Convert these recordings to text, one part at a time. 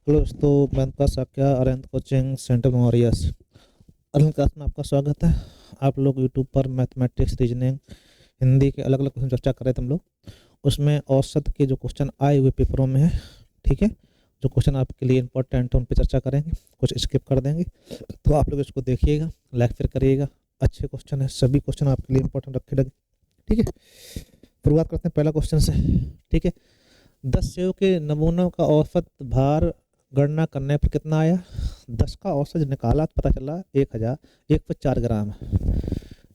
Hello दोस्तों, मैं का साक्या अरविंद कोचिंग सेंटर मॉरियस। अरविंद क्लास में आपका स्वागत है। आप लोग यूट्यूब पर मैथमेटिक्स, रीजनिंग, हिंदी के अलग अलग क्वेश्चन चर्चा कर रहे थे हम लोग। उसमें औसत के जो क्वेश्चन आए हुए पेपरों में है, ठीक है, जो क्वेश्चन आपके लिए इंपॉर्टेंट है उन पर चर्चा करेंगे, कुछ स्किप कर देंगे। तो आप लोग इसको देखिएगा, लाइक फिर करिएगा। अच्छे क्वेश्चन है, सभी क्वेश्चन आपके लिए इंपॉर्टेंट रखे लगे, ठीक है। शुरुआत करते हैं पहला क्वेश्चन से, ठीक है। 10 सेव के नमूनों का औसत भार गणना करने पर कितना आया? 10 का औसत निकाला तो पता चला 1000 104 ग्राम है।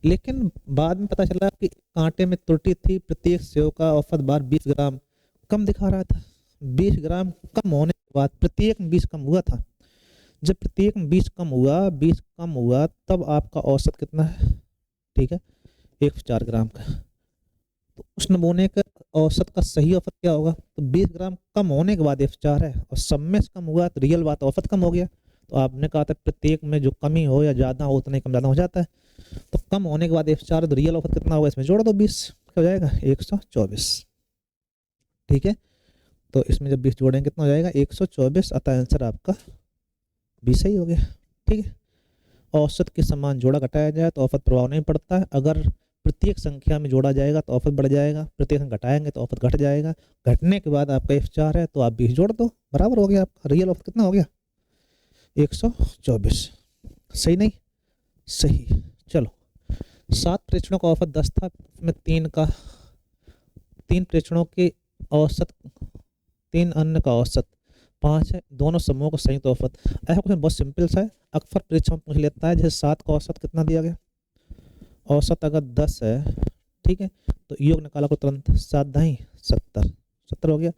लेकिन बाद में पता चला कि कांटे में त्रुटि थी, प्रत्येक सेव का औसत भार 20 ग्राम कम दिखा रहा था। 20 ग्राम कम होने के बाद प्रत्येक में 20 कम हुआ था। जब प्रत्येक में 20 कम हुआ तब आपका औसत कितना है? ठीक है, 104 ग्राम का। तो उस नमूने का औसत का सही औसत क्या होगा? तो 20 ग्राम कम होने के बाद F4 है, और सब में से कम हुआ तो रियल बात औसत कम हो गया। तो आपने कहा था प्रत्येक में जो कमी हो या ज़्यादा हो उतना ही कम ज़्यादा हो जाता है। तो कम होने के बाद F4 है तो रियल औसत कितना होगा? इसमें जोड़ दो 20, क्या हो जाएगा? 124, ठीक है। तो इसमें जब 20 जोड़ेंगे कितना हो जाएगा? 124। अतः आंसर आपका 20 सही हो गया, ठीक है। औसत के समान जोड़ा घटाया जाए तो औसत प्रभाव नहीं पड़ता है। अगर प्रत्येक संख्या में जोड़ा जाएगा तो औसत बढ़ जाएगा, प्रत्येक संख्या घटाएंगे तो औसत घट जाएगा। घटने के बाद आपका F4 है तो आप 20 जोड़ दो, बराबर हो गया। आपका रियल औसत कितना हो गया? 124। सही नहीं? सही। चलो, 7 प्रेक्षणों का औसत 10 था, उसमें तीन प्रेक्षणों के औसत, 3 अन्य का औसत 5 है। दोनों समूहों का संयुक्त औसत। ऐसा क्वेश्चन बहुत सिंपल सा है, अक्सर परीक्षा पूछ लेता है। जैसे 7 का औसत कितना दिया गया? औसत अगर 10 है, ठीक है, तो योग निकाला को तुरंत 7 दाई 70, 70 हो गया।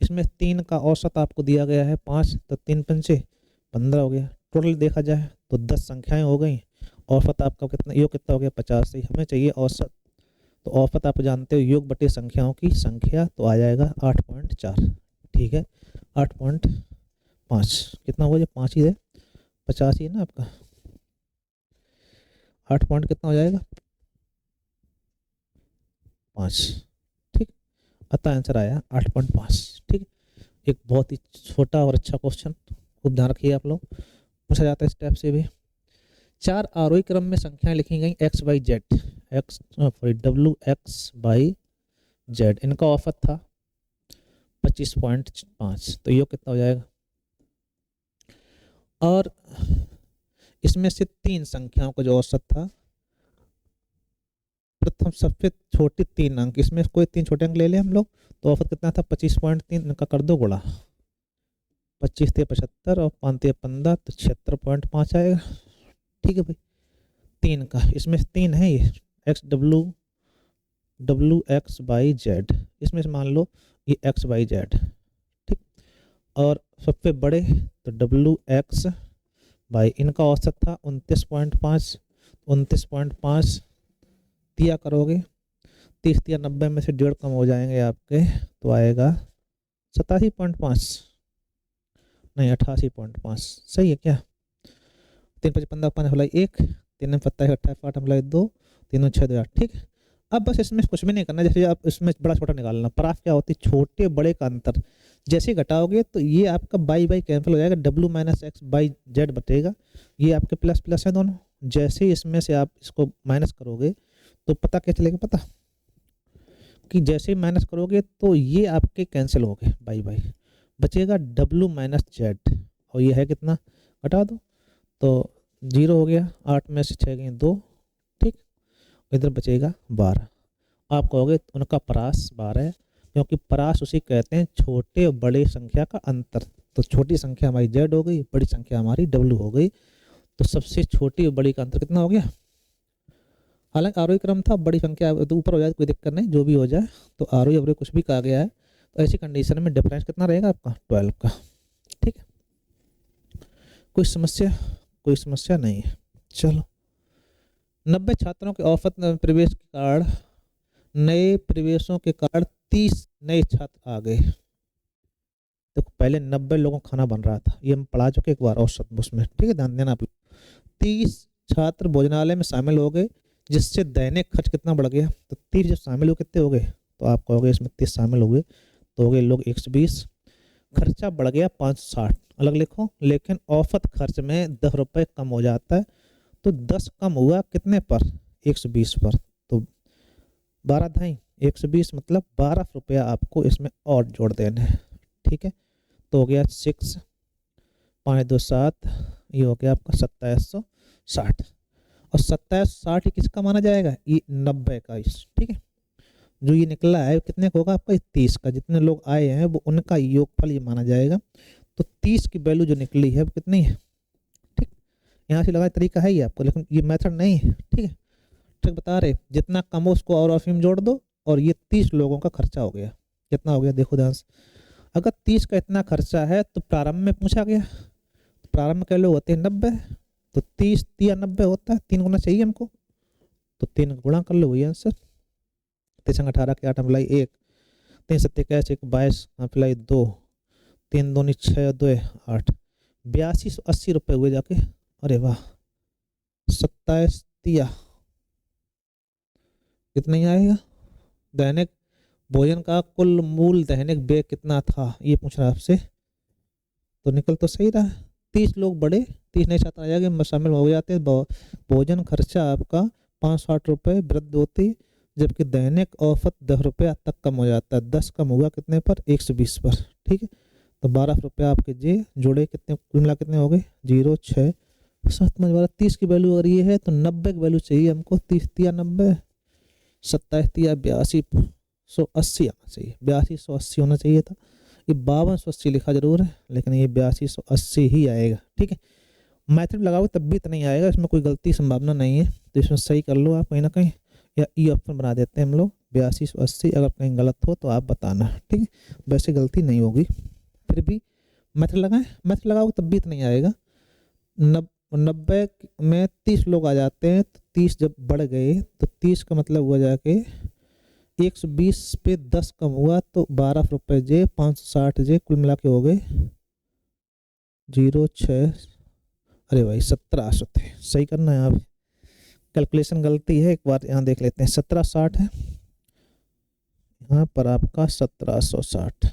इसमें 3 का औसत आपको दिया गया है 5, तो 3 पंचे 15 हो गया। टोटल देखा जाए तो 10 संख्याएं हो गई, औसत आपका कितना, योग कितना हो गया? 50। ही हमें चाहिए औसत। तो औसत आप जानते हो योग बटे संख्याओं की संख्या, तो आ जाएगा 8.4, ठीक है। 8.5 कितना हुआ? जब 5 ही है, 50 ही है ना आपका। 8 पॉइंट कितना हो जाएगा? 5, ठीक। अतः आंसर आया 8.5, ठीक। एक बहुत ही छोटा और अच्छा क्वेश्चन, खूब ध्यान रखिए आप लोग। पूछा जाता है इस टाइप से भी। 4 आरोही क्रम में संख्याएं लिखी गई एक्स बाई जेड, WX/Z। इनका औसत था 25.5, तो ये कितना हो जाएगा? और इसमें से 3 संख्याओं का जो औसत था, प्रथम सबसे छोटी 3 अंक, इसमें कोई 3 छोटे अंक ले लें हम लोग, तो औसत कितना था? 25.3। इनका कर दो गुणा, 25 × 75 और 5 × 15, तो 76.5 आएगा, ठीक है भाई। 3 का, इसमें से 3 है ये WX/Z, इसमें से मान लो ये X/Z, ठीक। और सबसे बड़े तो WX बाई, इनका औसत था 29.5, 29.5 दिया करोगे, 30 या 90 में से 1.5 कम हो जाएंगे आपके, तो आएगा 87.5, नहीं 88.5। सही है क्या? 3 × 15 5 हलाई 1, 3 × 27 28 8 हलाई 2, 3 × 6 2 8, ठीक। अब बस इसमें कुछ भी नहीं करना। जैसे आप इसमें बड़ा छोटा निकालना, परास क्या होती है? छोटे बड़े का अंतर। जैसे घटाओगे तो ये आपका बाई बाई कैंसिल हो जाएगा, W-X/Z बचेगा। ये आपके प्लस प्लस है दोनों। जैसे ही इसमें से आप इसको माइनस करोगे तो पता क्या चलेगा? पता कि जैसे ही माइनस करोगे तो ये आपके कैंसिल हो गए, बाई बाई बचेगा W-Z। और ये है कितना? घटा दो तो 0 हो गया। 8 में से 6 गए 2, ठीक। इधर बचेगा 12। आप कहोगे उनका परास 12 है, क्योंकि परास उसे कहते हैं छोटे और बड़े संख्या का अंतर। तो छोटी संख्या हमारी Z हो गई, बड़ी संख्या हमारी W हो गई। तो सबसे छोटी और बड़ी का अंतर कितना हो गया? हालांकि आरोही क्रम था, बड़ी संख्या तो ऊपर हो जाए कोई दिक्कत नहीं, जो भी हो जाए। तो आरोही अवरोही कुछ भी कहा गया है, तो ऐसी कंडीशन में डिफरेंस कितना रहेगा आपका? 12 का, ठीक है। कोई समस्या? कोई समस्या नहीं है। चलो, 90 छात्रों के औसत प्रवेश के कारण, नए प्रवेशों के कारण 30 नए छात्र आ गए। तो पहले 90 लोगों का खाना बन रहा था, ये हम पढ़ा चुके एक बार औसत उसमें, ठीक है, ध्यान देना आप लोग। 30 छात्र भोजनालय में शामिल हो गए, जिससे दैनिक खर्च कितना बढ़ गया? तो 30 जब शामिल हो कितने हो गए? तो आप कहोगे इसमें 30 शामिल हो गए तो हो गए लोग 120, खर्चा बढ़ गया 560। अलग लिखो, लेकिन औसत खर्च में 10 रुपये कम हो जाता है। तो 10 कम हुआ कितने पर, 120 पर। तो 12 ढाई 120 मतलब 12 रुपया आपको इसमें और जोड़ देने हैं। ठीक है, तो हो गया 6 5 2 7, ये हो गया आपका 2760। और 2760 ये किसका माना जाएगा, ये 90 का। इस ठीक है, जो ये निकला है कितने का होगा आपका, 30 का। जितने लोग आए हैं वो उनका योगफल ये माना जाएगा। तो 30 की वैल्यू जो निकली है वो कितनी है। ठीक, यहाँ से लगाने तरीका है ये आपको, लेकिन ये मेथड नहीं है। ठीक है, ट्रिक बता रहे, जितना कम हो उसको और ऑफिम जोड़ दो, और ये 30 लोगों का खर्चा हो गया। कितना हो गया देखो ध्यान से, अगर 30 का इतना खर्चा है तो प्रारंभ में पूछा गया, प्रारंभ के लोग होते हैं 90, तो 30 या 90 होता है, 3 गुना चाहिए हमको, तो 3 गुणा कर लो, वही आंसर। 3 18 के 8 अप्लाई 1, 3 7 21 22 अप्लाई 2, 3 2 6 2 8, 8280 रुपये हुए जाके। अरे वाह, 27 तिया कितना ही आएगा। दैनिक भोजन का कुल मूल दैनिक व्यय कितना था, ये पूछ रहा है आपसे। तो निकल तो सही रहा, 30 लोग बड़े, 30 नए छात्र आ जाएंगे, शामिल हो जाते हैं। भोजन खर्चा आपका 560 रुपये वृद्धि होती, जबकि दैनिक औसत 10 रुपया तक कम हो जाता है। 10 कम हुआ कितने पर, 120 पर। ठीक है, तो 12 रुपया आपके जे जोड़े, कितने कुल मिला कितने हो गए, 0 6 7 5 12, 30 की वैल्यू और ये है, तो 90 की वैल्यू चाहिए हमको। 30 तिया 90, 27 तिया 8280 आना चाहिए, 8280 होना चाहिए था। ये 5280 लिखा जरूर है, लेकिन ये 8280 ही आएगा। ठीक है, मैथड लगाओगे तब भी इतना नहीं आएगा, इसमें कोई गलती संभावना नहीं है। तो इसमें सही कर लो आप कहीं ना कहीं, या ई ऑप्शन बना देते हैं हम लोग 8280। अगर कहीं गलत हो तो आप बताना। ठीक है, वैसे गलती नहीं होगी, फिर भी मैथड लगाएं, मैथड लगाओगे तब भी इतना नहीं आएगा। 90 में 30 लोग आ जाते हैं, तो 30 जब बढ़ गए तो 30 का मतलब हुआ जाके 120 पे 10 कम हुआ, तो 12 रुपये जे 560 जे कुल मिला के हो गए 0 6, अरे भाई 1700 थे। सही करना है आप, कैलकुलेशन गलती है, एक बार यहाँ देख लेते हैं। 1760 है यहाँ पर आपका, 1760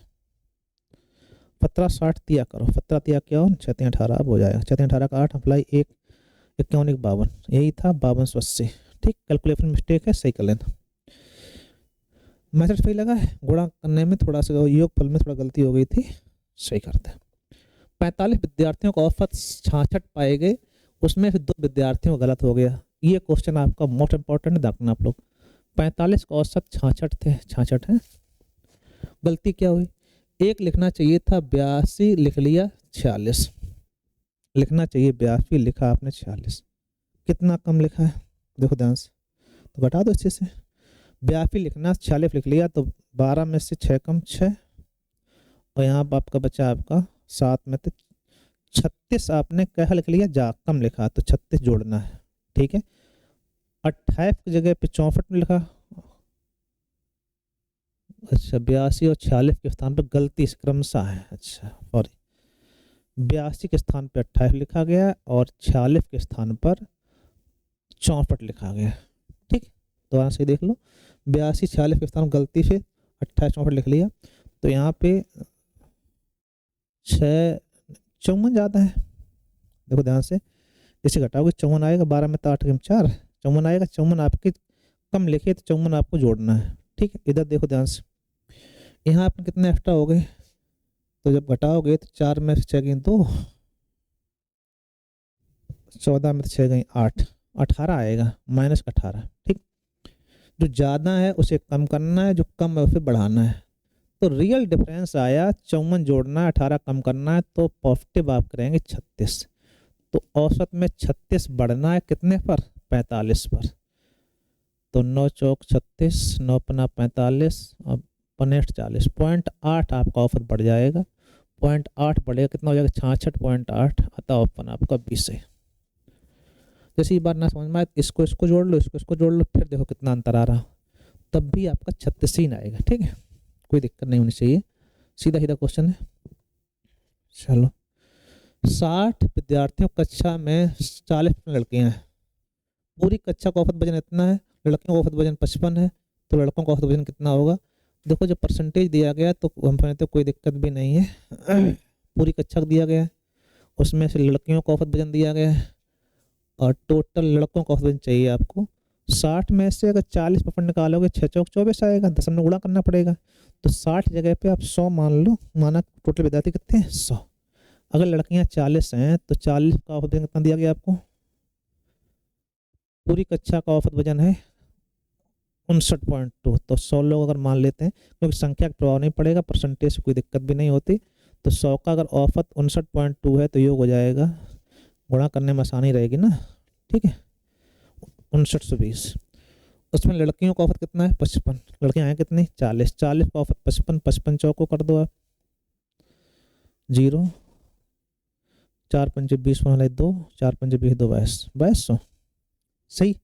1760 तिया करो, 17 तिया क्या हो, 6 3 18 अब हो जाएगा। 6 3 18 का 8 अप्लाई 1 51 1 52, यही था 5280। ठीक, कैलकुलेशन मिस्टेक है, सही कर लेना। मैथड सही लगा है, गुणा करने में थोड़ा सा, योगफल में थोड़ा गलती हो गई थी, सही करते हैं। 45 विद्यार्थियों को औसत 66 पाए गए, उसमें से 2 विद्यार्थियों का गलत हो गया। ये क्वेश्चन आपका मोस्ट इंपॉर्टेंट देखना आप लोग। 45 का औसत 66 थे, 66 है, गलती क्या हुई, एक लिखना चाहिए था 82, लिख लिया 46। लिखना चाहिए 82, लिखा आपने 46। कितना कम लिखा है देखो ध्यान से, तो घटा दो अच्छे से। 82 लिखना, 46 लिख लिया, तो 12 में से 6 कम 6, और यहाँ पर आपका बचा आपका 7 में तो 36 आपने क्या लिख लिया, जा कम लिखा, तो 36 जोड़ना है। ठीक है, 28 की जगह पे 64 में लिखा। अच्छा, 82 और 46 के स्थान पर गलती क्रमशः है, अच्छा सॉरी, 82 के स्थान पर 28 लिखा गया और 46 के स्थान पर 64 लिखा गया। ठीक, दोबारा से देख लो, 82 46 के स्थान गलती से 28 64 लिख लिया, तो यहाँ पे 6 54 ज़्यादा है। देखो ध्यान से, इसे घटाओगे 54 आएगा, 12 में तो 8 कम 4, 54 आएगा। 54 आपके कम लिखे, तो 54 आपको जोड़ना है। ठीक है, इधर देखो ध्यान से, यहाँ आपने कितने एक्स्ट्रा हो गए, तो जब घटाओगे तो 4 में से 6 गई 2, 14 में से 6 गई 8, 18 आएगा, माइनस का 18। ठीक, जो ज़्यादा है उसे कम करना है, जो कम है उसे बढ़ाना है। तो रियल डिफरेंस आया 54 जोड़ना है, 18 कम करना है, तो पॉजिटिव आप करेंगे 36। तो औसत में 36 बढ़ना है कितने पर, 45 पर। तो 9 चौक 36, 9 पना 45 और 5 40, 0.8 आपका औसत बढ़ जाएगा। 0.8 बढ़ेगा, कितना हो जाएगा, 66.8। अतः ऑप्शन आपका 20 है। जैसे ये बात ना समझ में आए, इसको जोड़ लो, इसको जोड़ लो, फिर देखो कितना अंतर आ रहा, तब भी आपका 36 ही आएगा। ठीक है, कोई दिक्कत नहीं होनी चाहिए, सीधा सीधा क्वेश्चन है। चलो, 60 विद्यार्थियों कक्षा में 40 लड़कियां हैं, पूरी कक्षा का औसत वजन इतना है, लड़कियों का औसत वजन 55 है, तो लड़कों का औसत वजन कितना होगा। देखो जब परसेंटेज दिया गया तो हम समझते कोई दिक्कत भी नहीं है, पूरी कक्षा दिया गया है, उसमें से लड़कियों का औसत वजन दिया गया है और टोटल लड़कों का औसत वजन चाहिए आपको। 60 में से अगर 40% निकालोगे 6 चौक 24 आएगा, 10 में गुणा करना पड़ेगा। तो 60 जगह पे आप 100 मान लो, माना टोटल विद्यार्थी कितने हैं 100। अगर लड़कियां 40 हैं तो 40 का औसत वजन कितना दिया गया आपको? पूरी कक्षा का औसत वजन है 59.2। तो 100 लोग अगर मान लेते हैं, क्योंकि संख्या का प्रभाव नहीं पड़ेगा, परसेंटेज से कोई दिक्कत भी नहीं होती। तो 100 का अगर औसत 59.2 है तो योग हो जाएगा, गुणा करने में आसानी रहेगी ना, ठीक है, 5920। उसमें लड़कियों का औसत कितना है 55, लड़कियां हैं कितनी 40, 40 का औसत 55, 55 चौको कर दो आप 0, 4 पंजे 20 वाले 2, 4 पंजे 20 2 22, 2200 सही।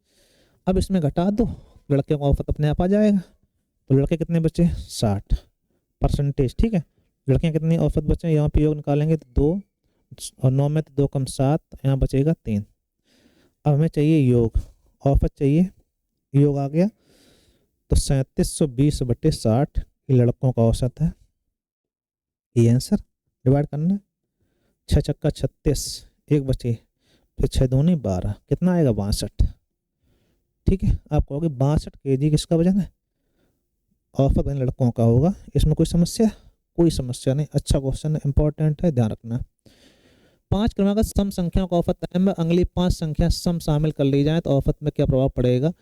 अब इसमें घटा दो, लड़के का औसत अपने आप आ जाएगा। तो लड़के कितने बचे 60 परसेंटेज, ठीक है। लड़कियां कितनी औसत बचे, यहाँ पे योग निकालेंगे तो 2 और 9 में तो 2 कम 7, यहाँ बचेगा 3। अब हमें चाहिए योग, औसत चाहिए, योग आ गया। तो 3720/60 ये लड़कों का औसत है, ये आंसर डिवाइड करना। 6 छक्का 36, एक बचे, फिर 6 दूनी 12, कितना आएगा 62, ठीक है। आप कहोगे 62 kg किसका वजन है? औसत वजन लड़कों का होगा। इसमें कोई समस्या? कोई समस्या नहीं, अच्छा क्वेश्चन है, इंपॉर्टेंट है, ध्यान रखना। 5 क्रमागत सम संख्याओं का औसत m में अगली 5 संख्या सम शामिल कर ली जाए तो औसत में क्या प्रभाव पड़ेगा?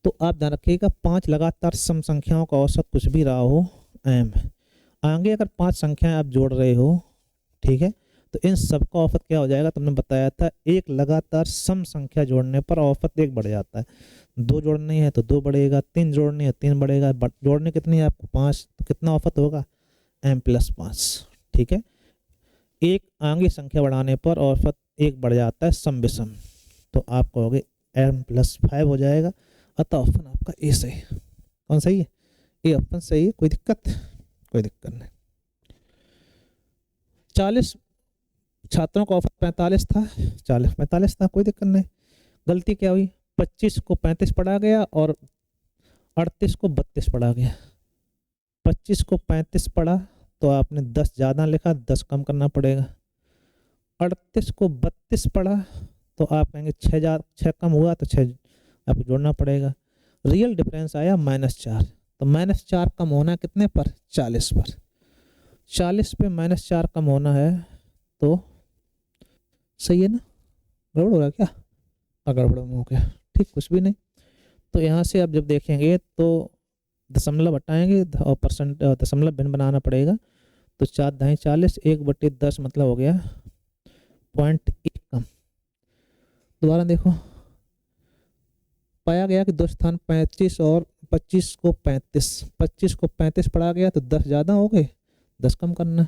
तो आप ध्यान रखिएगा, 5 लगातार सम संख्याओं का औसत कुछ भी रहा हो m, आगे अगर 5 संख्याएं आप जोड़ रहे हो, ठीक है, तो इन सबका औसत क्या हो जाएगा? तुमने बताया था एक लगातार सम संख्या जोड़ने पर औसत 1 बढ़ जाता है। 2 जोड़नी है तो 2 बढ़ेगा, 3 जोड़नी है 3 बढ़ेगा, जोड़ने कितनी है आपको 5, तो कितना औसत होगा m+5, ठीक है। एक आगे संख्या बढ़ाने पर औसत 1 बढ़ जाता है सम विषम, तो आप कहोगे m+5 हो जाएगा। अतः ऑप्शन आपका ए सही। कौन सही है? ए ऑप्शन सही है। कोई दिक्कत? कोई दिक्कत नहीं। 40 छात्रों का औसत 45 था, 40-45 था, कोई दिक्कत नहीं। गलती क्या हुई? 25 को 35 पढ़ा गया और 38 को 32 पढ़ा गया। 25 को 35 पढ़ा तो आपने 10 ज़्यादा लिखा, 10 कम करना पड़ेगा। 38 को 32 पढ़ा तो आप कहेंगे 6 कम हुआ तो 6 आपको जोड़ना पड़ेगा। रियल डिफरेंस आया -4, तो -4 कम होना कितने पर? 40 पर। 40 पे -4 कम होना है तो सही है ना? गड़बड़ हो रहा क्या? गड़बड़ हो गया, ठीक, कुछ भी नहीं। तो यहाँ से आप जब देखेंगे तो दशमलव हटाएंगे और परसेंट दशमलव भिन्न बनाना पड़ेगा। तो 4 × 40, 1/10 मतलब हो गया 0.1 कम। दोबारा देखो, पाया गया कि दो स्थान 35 और 25 को 35 पढ़ा गया तो 10 ज़्यादा हो गए, 10 कम करना।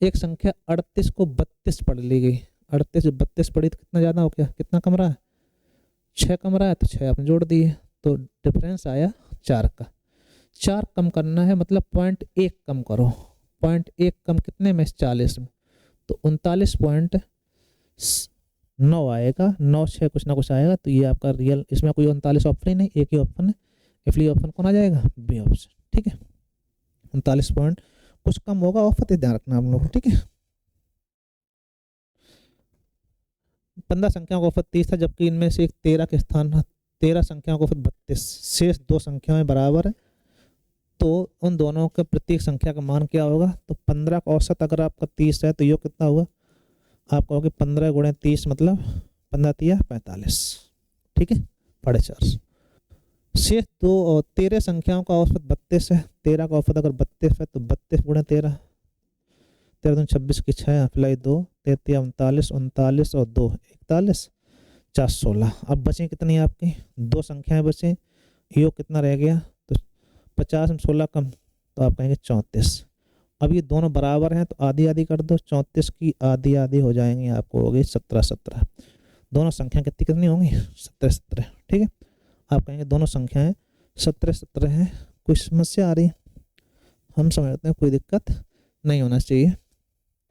एक संख्या 38 को 32 पढ़ ली गई, 38 से 32 पढ़ी तो कितना ज़्यादा हो गया, कितना कम रहा है? 6 कम रहा है, तो 6 आपने जोड़ दिए, तो डिफरेंस आया 4 का। 4 कम करना है मतलब 0.1 कम करो। 0.1 कम कितने में? 40 में, तो 39.9 आएगा। 9 6 कुछ ना कुछ आएगा, तो ये आपका रियल, इसमें कोई 39 ऑप्शन ही नहीं, एक ही ऑप्शन है, इसलिए ऑप्शन कौन आ जाएगा? बी ऑप्शन, ठीक है। 39 पॉइंट कुछ कम होगा औसत, ध्यान रखना आप लोग, ठीक है। 15 संख्याओं का औसत 30 था, जबकि इनमें से एक 13 के स्थान 13 संख्याओं का औसत 32, शेष 2 संख्याएं बराबर है, तो उन दोनों के प्रत्येक संख्या का मान क्या होगा? तो 15 का औसत अगर आपका 30 है तो ये कितना हुआ? आप कहोगे 15 × 30 मतलब 15 × 45, ठीक है, 4.5। शेष 2 और 13 संख्याओं का औसत 32 है, 13 का औसत अगर 32 है तो 32 × 13, 13 दूनी 26 की 6 अप्लाई 2, 33 39, 39 और 2 41, 4 16। अब बचे कितनी आपकी? 2 संख्याएं बचे, योग कितना रह गया? तो 50 में 16 कम, तो आप कहेंगे 34। अब ये दोनों बराबर हैं तो आधी आधी कर दो, 34 की आधी आधी हो जाएंगी, आपको हो गई 17 17। दोनों संख्या कितनी कितनी होंगी? 17 17, ठीक है। आप कहेंगे दोनों संख्याएं 17 17 हैं, कोई समस्या आ रही? हम समझते हैं कोई दिक्कत नहीं होना चाहिए।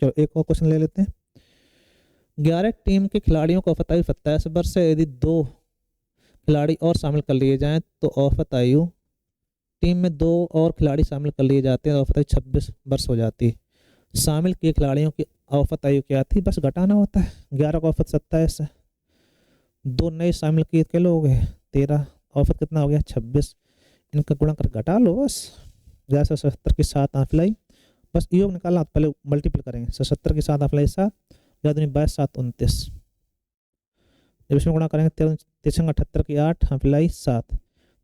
चलो एक और क्वेश्चन ले लेते हैं। 11 टीम के खिलाड़ियों को औसत आयु 27 वर्ष है, यदि 2 खिलाड़ी और शामिल कर लिए जाएं तो औसत आयु, टीम में 2 और खिलाड़ी शामिल कर लिए जाते हैं, औसत आयु 26 वर्ष हो जाती है। शामिल किए खिलाड़ियों की औसत आयु क्या थी, बस घटाना होता है। 11 का औसत 27 है, 2 नए शामिल किए के लोग हैं 13, औसत कितना हो गया 26, इनका गुणा कर घटा लो बस। 77 की 7 आंख लाई, बस योग निकालना, पहले मल्टीपल करेंगे। 77 की 7 आंख लाई 7, 22 7 29, जब इसमें गुणा करेंगे 13 78 की 8 आंख लाई 7,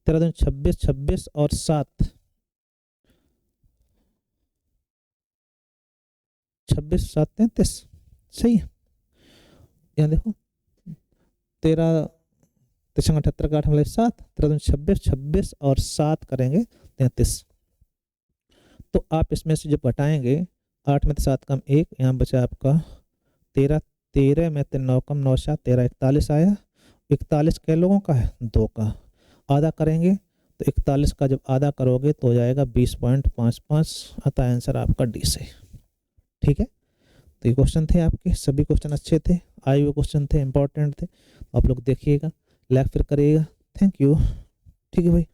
13 26 26 और 7 26 7 33, सही है। यहाँ देखो 13 78 का 8 हमारे 7, 13 26 26 और 7 करेंगे 33। तो आप इसमें से जब घटाएंगे 8 में 7 कम 1, यहाँ बचा आपका 13, 13 में 9 कम 9 7 13, 41 आया। 41 के लोगों का है, 2 का आधा करेंगे तो 41 का जब आधा करोगे तो हो जाएगा 20.55, अतः आंसर आपका डी से। ठीक है, तो ये क्वेश्चन थे आपके, सभी क्वेश्चन अच्छे थे, आए हुए क्वेश्चन थे, इंपॉर्टेंट थे, आप लोग देखिएगा, लाइक फिर करिएगा। Thank you. ठीक है भाई।